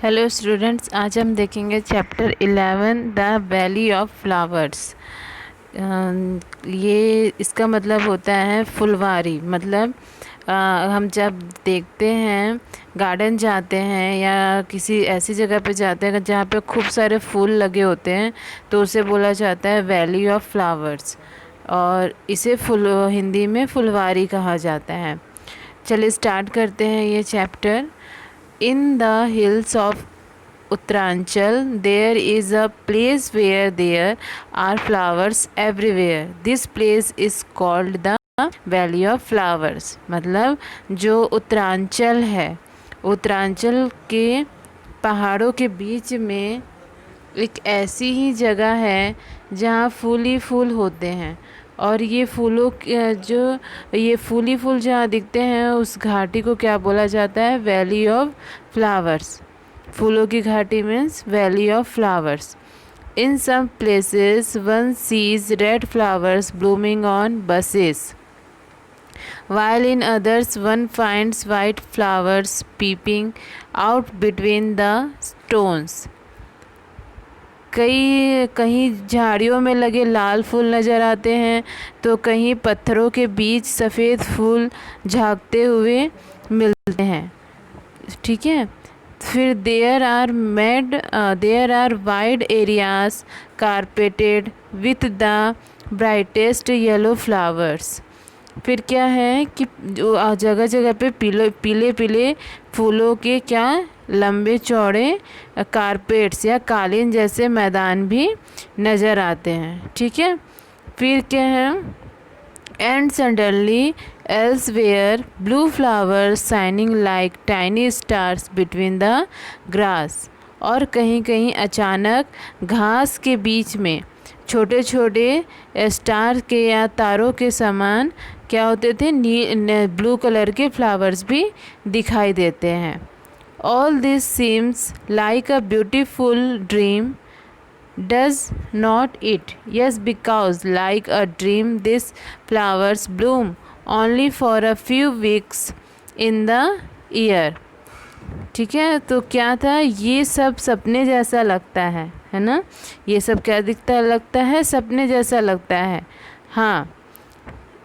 Hello students, आज हम देखेंगे chapter 11 the valley of flowers. ये इसका मतलब होता है फुलवारी। मतलब हम जब देखते हैं, गार्डन जाते हैं या किसी ऐसी जगह पे जाते हैं जहाँ पे खूब सारे फूल लगे होते हैं, तो उसे बोला जाता है वैली ऑफ फ्लावर्स, और इसे हिंदी में फुलवारी कहा जाता है। चलिए स्टार्ट करते हैं ये chapter. In the hills of Uttaranchal, there is a place where there are flowers everywhere. This place is called the Valley of Flowers. मतलब जो उत्तरांचल है, उत्तरांचल के पहाड़ों के बीच में एक ऐसी ही जगह है जहाँ फूल ही फूल होते हैं। और ये फूलों जो ये फूल फूल जहाँ दिखते हैं उस घाटी को क्या बोला जाता है? Valley of flowers. फूलों की घाटी means valley of flowers. In some places one sees red flowers blooming on bushes, while in others one finds white flowers peeping out between the stones. कहीं झाड़ियों में लगे लाल फूल नज़र आते हैं, तो कहीं पत्थरों के बीच सफ़ेद फूल झांकते हुए मिलते हैं। ठीक है। फिर there are wide areas carpeted with the brightest yellow flowers. फिर क्या है कि जगह जगह पे पीले पीले फूलों के क्या लंबे चौड़े कारपेट्स या कालीन जैसे मैदान भी नज़र आते हैं। ठीक है। फिर क्या है? And suddenly elsewhere blue flowers shining like tiny stars between the grass. और कहीं कहीं अचानक घास के बीच में छोटे छोटे स्टार के या तारों के समान क्या होते थे? ब्लू कलर के फ्लावर्स भी दिखाई देते हैं। All this seems like a beautiful dream, does not it? Yes, because like a dream this flowers Bloom only for a few weeks in the year. ठीक है। तो क्या था? ये सब सपने जैसा लगता है ना? ये सब क्या लगता है? सपने जैसा लगता है। हाँ,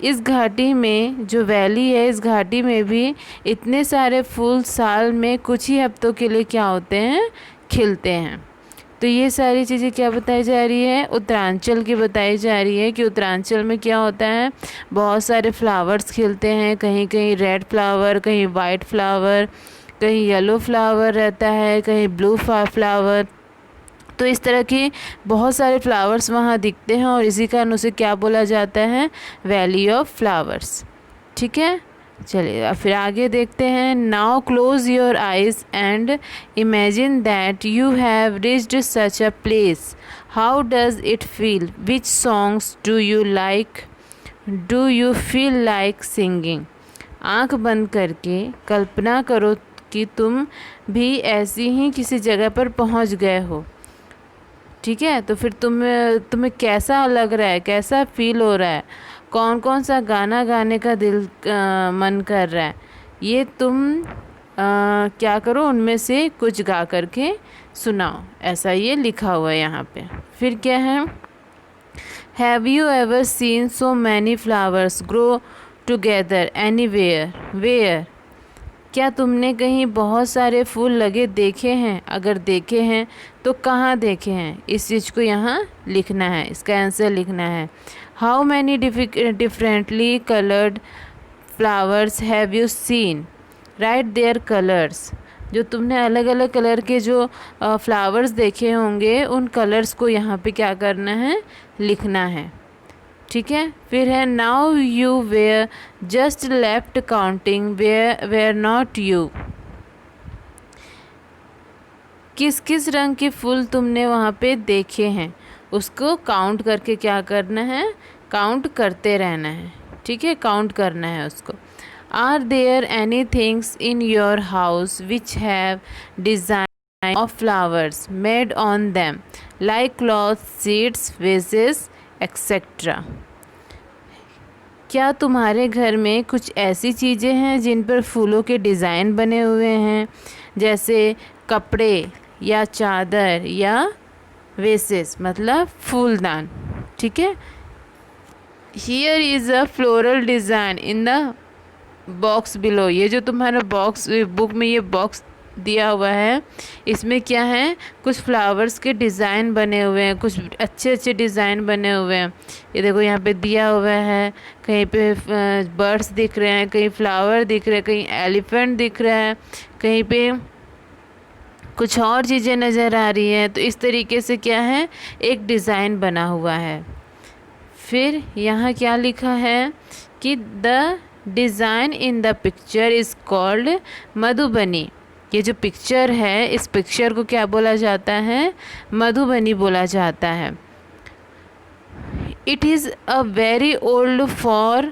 इस घाटी में जो वैली है, इस घाटी में भी इतने सारे फूल साल में कुछ ही हफ्तों के लिए क्या होते हैं? खिलते हैं। तो ये सारी चीज़ें क्या बताई जा रही है? उत्तरांचल की बताई जा रही है कि उत्तरांचल में क्या होता है? बहुत सारे फ्लावर्स खिलते हैं। कहीं कहीं रेड फ्लावर, कहीं वाइट फ्लावर, कहीं येलो फ्लावर रहता है, कहीं ब्लू फ्लावर। तो इस तरह की बहुत सारे फ्लावर्स वहाँ दिखते हैं और इसी कारण उसे क्या बोला जाता है? Valley of flowers. ठीक है। चलिए अब फिर आगे देखते हैं। Now close your eyes and imagine that you have reached such a place. How does it feel? Which songs do you like? Do you feel like singing? आँख बंद करके कल्पना करो कि तुम भी ऐसी ही किसी जगह पर पहुंच गए हो। ठीक है। तो फिर तुम्हें कैसा लग रहा है? कैसा फील हो रहा है? कौन कौन सा गाना गाने का मन कर रहा है? ये तुम क्या करो, उनमें से कुछ गा करके सुनाओ। ऐसा ये लिखा हुआ है यहाँ पे। फिर क्या है? Have you ever seen so many flowers grow together anywhere? Where? क्या तुमने कहीं बहुत सारे फूल लगे देखे हैं? अगर देखे हैं तो कहाँ देखे हैं? इस चीज़ को यहाँ लिखना है, इसका आंसर लिखना है। How many differently coloured flowers have you seen? Write their colours. जो तुमने अलग अलग कलर के जो फ्लावर्स देखे होंगे, उन कलर्स को यहाँ पे क्या करना है? लिखना है। ठीक है। फिर है now you were just left counting were not you. किस किस रंग के फूल तुमने वहाँ पे देखे हैं, उसको काउंट करके क्या करना है? काउंट करते रहना है। ठीक है। काउंट करना है उसको। Are there any things in your house which have design of flowers made on them like cloth, seeds, vases etcetera? क्या तुम्हारे घर में कुछ ऐसी चीज़ें हैं जिन पर फूलों के डिज़ाइन बने हुए हैं, जैसे कपड़े या चादर या वेसेस मतलब फूलदान। ठीक है। Here is a floral design in the box below. ये जो तुम्हारा बॉक्स बुक में ये बॉक्स दिया हुआ है, इसमें क्या है, कुछ फ्लावर्स के डिज़ाइन बने हुए हैं, कुछ अच्छे अच्छे डिज़ाइन बने हुए हैं। ये देखो यहाँ पे दिया हुआ है, कहीं पे बर्ड्स दिख रहे हैं, कहीं फ्लावर दिख रहे हैं, कहीं एलिफेंट दिख रहा है, कहीं पे कुछ और चीज़ें नज़र आ रही हैं। तो इस तरीके से क्या है, एक डिज़ाइन बना हुआ है। फिर यहाँ क्या लिखा है कि the design in the picture is called Madhubani. ये जो पिक्चर है, इस पिक्चर को क्या बोला जाता है, मधुबनी बोला जाता है। It is a very old form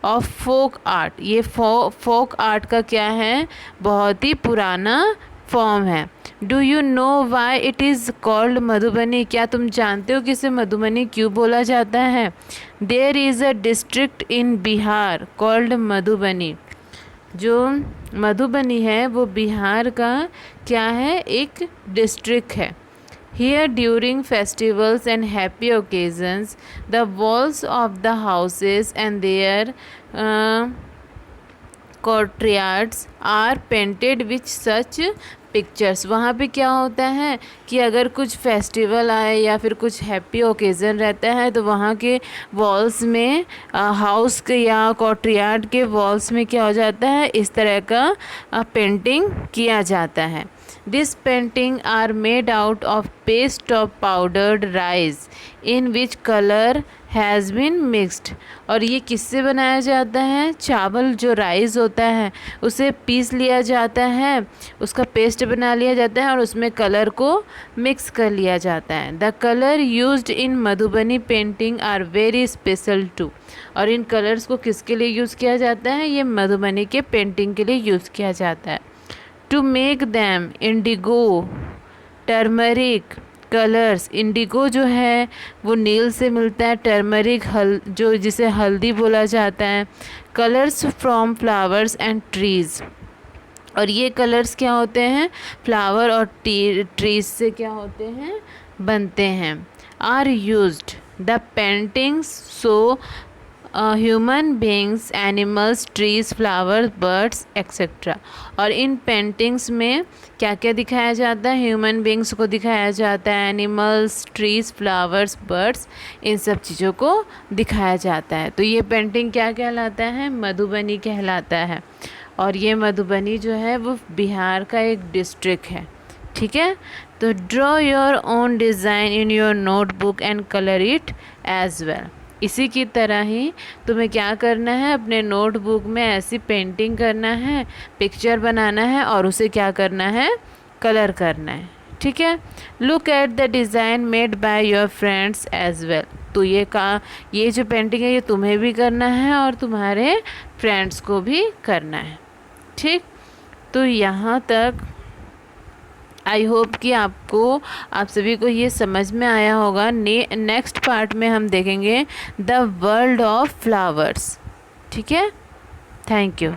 of folk art. ये फोक आर्ट का क्या है, बहुत ही पुराना फॉर्म है। Do you know why it is called Madhubani? क्या तुम जानते हो कि इसे मधुबनी क्यों बोला जाता है? There is a district in Bihar called Madhubani. जो मधुबनी है वो बिहार का क्या है, एक डिस्ट्रिक्ट है। Here during festivals and happy occasions, the walls of the houses and their courtyards are painted with such pictures. वहाँ पे क्या होता है कि अगर कुछ फेस्टिवल आए या फिर कुछ हैप्पी ओकेज़न रहता है तो वहाँ के वॉल्स में, हाउस के या कोर्टयार्ड के वॉल्स में क्या हो जाता है, इस तरह का पेंटिंग किया जाता है। This painting are made out of paste of powdered rice in which colour has been mixed. और ये किससे बनाया जाता है, चावल जो राइस होता है उसे पीस लिया जाता है, उसका पेस्ट बना लिया जाता है और उसमें कलर को मिक्स कर लिया जाता है। The colour used in Madhubani painting are very special too. और इन कलर्स को किसके लिए यूज़ किया जाता है, ये मधुबनी के पेंटिंग के लिए यूज़ किया जाता है। To make them indigo, turmeric colours. Indigo जो है वो नील से मिलता है, टर्मरिक जो जिसे हल्दी बोला जाता है। Colours from flowers and trees. और ये कलर्स क्या होते हैं, फ्लावर और ट्रीज से क्या होते हैं, बनते हैं। Are used the paintings so human beings, animals, trees, flowers, birds etcetera. और इन पेंटिंग्स में क्या क्या दिखाया जाता है, ह्यूमन बींग्स को दिखाया जाता है, एनिमल्स, ट्रीज, फ्लावर्स, बर्ड्स, इन सब चीज़ों को दिखाया जाता है। तो ये पेंटिंग क्या कहलाता है, मधुबनी कहलाता है। और ये मधुबनी जो है वो बिहार का एक डिस्ट्रिक्ट है। ठीक है। तो draw your own design in your notebook and colour it as well. इसी की तरह ही तुम्हें क्या करना है, अपने नोटबुक में ऐसी पेंटिंग करना है, पिक्चर बनाना है और उसे क्या करना है, कलर करना है। ठीक है। Look at the design made by your friends as well. तो ये जो पेंटिंग है ये तुम्हें भी करना है और तुम्हारे फ्रेंड्स को भी करना है। ठीक। तो यहाँ तक आई होप कि आप सभी को ये समझ में आया होगा। नेक्स्ट पार्ट में हम देखेंगे द वर्ल्ड ऑफ फ्लावर्स। ठीक है। Thank you.